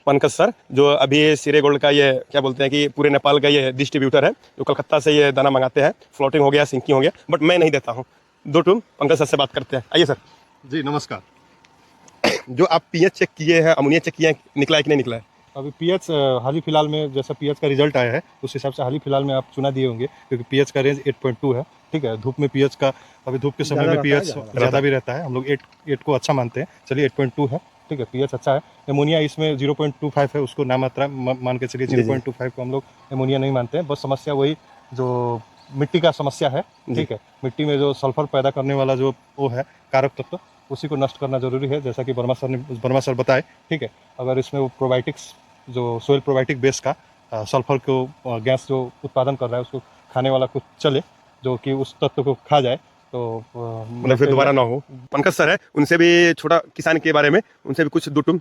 Pankaj sir, जो अभी सीरे gold का ये क्या बोलते हैं कि पूरे नेपाल का ये डिस्ट्रीब्यूटर है, जो कलकत्ता से ये दाना मंगाते हैं। फ्लोटिंग हो गया, सिंकिंग हो गया, बट मैं नहीं देता हूँ। दो टूम पंकज सर से बात करते हैं। आइए सर। जी नमस्कार। जो आप पीएच चेक किए हैं, अमोनिया चेक किए हैं, निकला है कि नहीं निकला है? अभी पीएच हाल ही फिलहाल में जैसा पीएच का रिजल्ट आया है उस हिसाब से हाल ही फिलहाल में आप चुना दिए होंगे, क्योंकि पीएच का रेंज 8.2 है। ठीक है, धूप में पीएच का, अभी धूप के समय में पीएच ज़्यादा भी रहता है, हम लोग 8 को अच्छा मानते हैं। चलिए 8.2 है, ठीक है, पीएच अच्छा है। एमोनिया इसमें 0.25 है, उसको नामात्रा मान के चलिए। 0.25 को हम लोग एमोनिया नहीं मानते हैं। बस समस्या वही जो मिट्टी का समस्या है, ठीक है, मिट्टी में जो सल्फर पैदा करने वाला जो वो है कारक तत्व, उसी को नष्ट करना जरूरी है, जैसा कि वर्मा सर बताए। ठीक है, अगर इसमें वो प्रोबायोटिक्स जो सोइल प्रोबायोटिक बेस का सल्फर को गैस जो उत्पादन कर रहा है उसको खाने वाला कुछ चले, जो कि उस तत्व को खा जाए, तो मतलब फिर दोबारा ना हो। पंकज सर है, उनसे भी छोटा किसान के बारे में उनसे भी कुछ दो टूम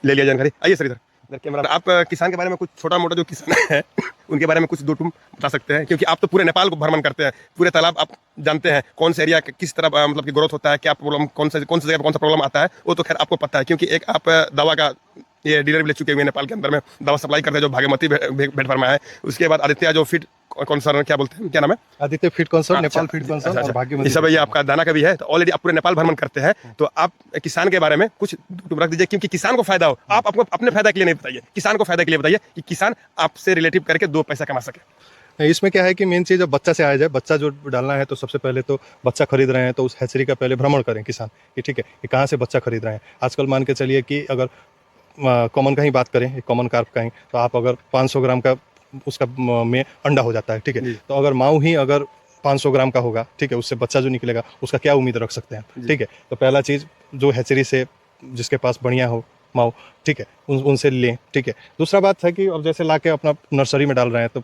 ले लिया जानकारी। आइए सर, इधर कैमरा। आप किसान के बारे में कुछ छोटा मोटा जो किसान है उनके बारे में कुछ दो टूम बता सकते हैं, क्योंकि आप तो पूरे नेपाल को भ्रमण करते हैं, पूरे तालाब आप जानते हैं, कौन सा एरिया किस तरह मतलब की ग्रोथ होता है, क्या प्रॉब्लम, कौन सा जगह पर कौन सा प्रॉब्लम आता है, वो तो खैर आपको पता है, क्योंकि एक आप दवा का ये डीलर भी ले चुके हुए नेपाल के अंदर में, दवा सप्लाई करते हैं, जो भागीरथी भेट फार्मा है। उसके बाद आदित्य जो फीड कंसर्न, क्या बोलते हैं, क्या नाम है, Aditya feed concern, Nepal feed concern और भाग्यमती, ये सब ये आपका दाना का भी है। तो ऑलरेडी आप पूरे नेपाल भ्रमण करते हैं, तो आप किसान के बारे में कुछ रख दीजिए, क्योंकि किसान को फायदा हो। आप आपको अपने फायदा के लिए नहीं बताइए, किसान को फायदा के लिए बताइए, कि किसान आपसे रिलेटिव करके दो पैसा कमा सके। इसमें क्या है कि मेन चीज़ जब बच्चा से आया जाए, बच्चा जो डालना है, तो सबसे पहले तो बच्चा खरीद रहे हैं तो उस हैचरी का पहले भ्रमण करें किसान, कि ठीक है कि कहाँ से बच्चा खरीद रहे हैं। आजकल मान के चलिए कि अगर कॉमन का ही बात करें, एक कॉमन कार्प का ही, तो आप अगर 500 ग्राम का उसका में अंडा हो जाता है, ठीक है, तो अगर माऊ ही अगर 500 ग्राम का होगा, ठीक है, उससे बच्चा जो निकलेगा उसका क्या उम्मीद रख सकते हैं। ठीक है, तो पहला चीज़ जो हैचरी से जिसके पास बढ़िया हो माऊ, ठीक है, उनसे लें। ठीक है, दूसरा बात है कि अब जैसे ला के अपना नर्सरी में डाल रहे हैं, तो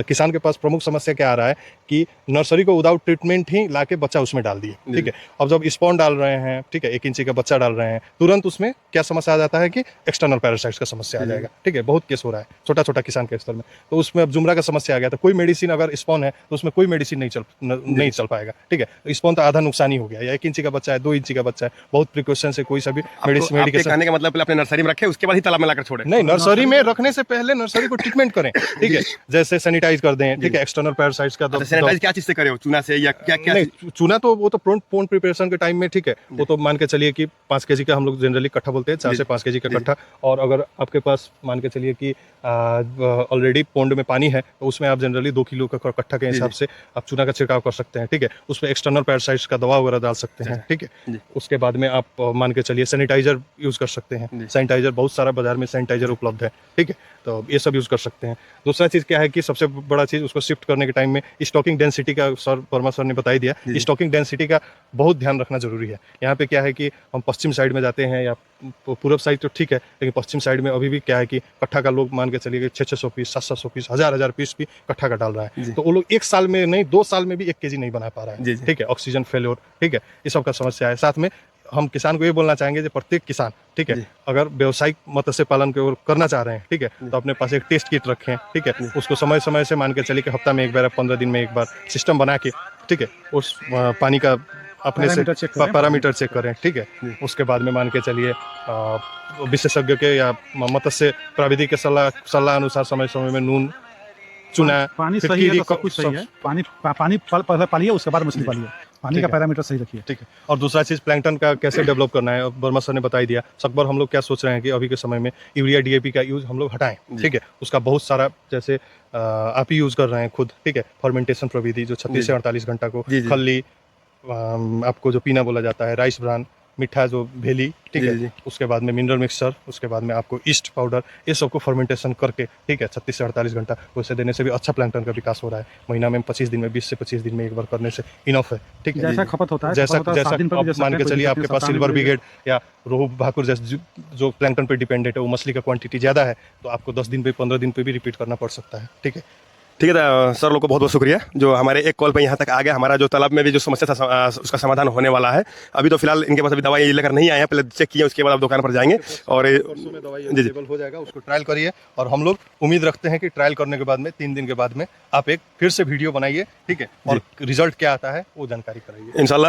किसान के पास प्रमुख समस्या क्या आ रहा है कि नर्सरी को विदाउट ट्रीटमेंट ही लाके बच्चा उसमें डाल दिए। ठीक है, अब जब स्पॉन डाल रहे हैं, ठीक है, 1 इंची का बच्चा डाल रहे हैं, तुरंत उसमें क्या समस्या आ जाता है कि एक्सटर्नल पैरासाइट्स का समस्या आ जाएगा। ठीक है, बहुत केस हो रहा है छोटा छोटा किसान के स्तर में, तो उसमें अब जुमरा का समस्या आ गया। तो कोई मेडिसिन अगर स्पॉन है तो उसमें कोई मेडिसिन नहीं चल पाएगा। ठीक है, स्पॉन तो आधा नुकसान ही हो गया, या 1 इंची का बच्चा है, 2 इंची का बच्चा है, बहुत प्रिकॉशन से कोई सभी मेडिकेशन कहने का मतलब पहले अपने नर्सरी में रखे, उसके बाद ही तालाब में लाकर छोड़े। नहीं, नर्सरी में रखने से पहले नर्सरी को ट्रीटमेंट करें। ठीक है, जैसे सैनिटाइज कर दें, ठीक है, एक्सटर्नल पैरासाइट्स का। सैनिटाइज क्या चीज से करे हो, चूना से या क्या क्या? नहीं, चूना तो वो तो पोन प्रिपरेशन के टाइम में, ठीक है, वो तो मान के चलिए कि 5 केजी का हम लोग जनरली कट्ठा बोलते हैं, 4 से 5 केजी का कट्ठा। और अगर आपके पास मान के चलिए कि ऑलरेडी पोंड में पानी है, तो उसमें आप जनरली 2 किलो का कट्ठा के हिसाब से आप चूना का छिड़काव कर सकते हैं। ठीक है, उसमें एक्सटर्नल पैरासाइट्स का दवा वगैरह डाल सकते हैं। ठीक है, उसके बाद में आप मान के चलिए सैनिटाइजर यूज कर सकते हैं। सैनिटाइजर बहुत सारा बाजार में सैनिटाइजर उपलब्ध है। ठीक है, तो ये सब यूज कर सकते हैं। दूसरा चीज़ क्या है कि सबसे बड़ा चीज़, उसको शिफ्ट करने के टाइम में स्टॉकिंग डेंसिटी का वर्मा सर ने बता ही दिया। स्टॉकिंग डेंसिटी का बहुत ध्यान रखना जरूरी है। यहाँ पे क्या है कि हम पश्चिम साइड में जाते हैं या पूर्व साइड, तो ठीक है, लेकिन पश्चिम साइड में अभी भी क्या है कि कट्ठा का लोग मान के चलिए कि 600 पीस, 700 पीस, 1000 पीस भी कट्ठा का डाल रहा है। तो वो लोग 1 साल में नहीं, 2 साल में भी 1 केजी नहीं बना पा रहा है। ठीक है, ऑक्सीजन फेल्योर, ठीक है, ये सब का समस्या है। साथ में हम किसान को ये बोलना चाहेंगे कि प्रत्येक किसान, ठीक है, अगर व्यवसायिक मत्स्य पालन की ओर करना चाह रहे हैं, ठीक है, तो अपने पास एक टेस्ट किट रखें। ठीक है, उसको समय समय से मान के चलिए कि हफ्ता में एक बार या 15 दिन में एक बार सिस्टम बना के, ठीक है, उस पानी का अपने से पैरामीटर चेक करें। ठीक है, उसके बाद में मान के चलिए विशेषज्ञ के या मत्स्य प्राविधिक के सलाह अनुसार समय समय में नून, चूना, पानी सही है तो सब कुछ सही है। पानी पालिए, उसके बाद मछली पालिए, पानी का पैरामीटर सही रखिए। ठीक है, और दूसरा चीज़ प्लैंकटन का कैसे डेवलप करना है, वर्मा सर ने बता ही दिया। सकबर हम लोग क्या सोच रहे हैं कि अभी के समय में यूरिया DAP का यूज़ हम लोग हटाएं। ठीक है, उसका बहुत सारा जैसे आप ही यूज़ कर रहे हैं खुद। ठीक है, फर्मेंटेशन प्रविधि जो 36 से 48 घंटा को, खल्ली, आपको जो पीना बोला जाता है, राइस ब्रान, मीठा जो भेली, ठीक है, उसके बाद में मिनरल मिक्सचर, उसके बाद में आपको ईस्ट पाउडर, ये सब को फर्मेंटेशन करके, ठीक है, 36 से 48 घंटा वैसे देने से भी अच्छा प्लैंकटन का विकास हो रहा है। महीना में 25 दिन में, 20 से 25 दिन में एक बार करने से इनफ है। ठीक है, जैसा खपत होता है, जैसा मान के चलिए आपके पास सिल्वर ब्रिगेड या रोहू भाकुर जैसे जो प्लैंकटन पे डिपेंडेंट है, वो मछली का क्वांटिटी ज़्यादा है, तो आपको 10 दिन पे, 15 दिन पे भी रिपीट करना पड़ सकता है। ठीक है, ठीक है सर, लोग को बहुत बहुत शुक्रिया जो हमारे एक कॉल पे यहाँ तक आ गया। हमारा जो तालाब में भी जो समस्या था उसका समाधान होने वाला है। अभी तो फिलहाल इनके पास अभी दवाई लेकर नहीं आए हैं, पहले चेक किए, उसके बाद आप दुकान पर जाएंगे और दवाई अवेलेबल हो जाएगा, उसको ट्रायल करिए। और हम लोग उम्मीद रखते हैं कि ट्रायल करने के बाद में 3 दिन के बाद में आप एक फिर से वीडियो बनाइए, ठीक है, और रिजल्ट क्या आता है वो जानकारी कराइए, इंशाल्लाह।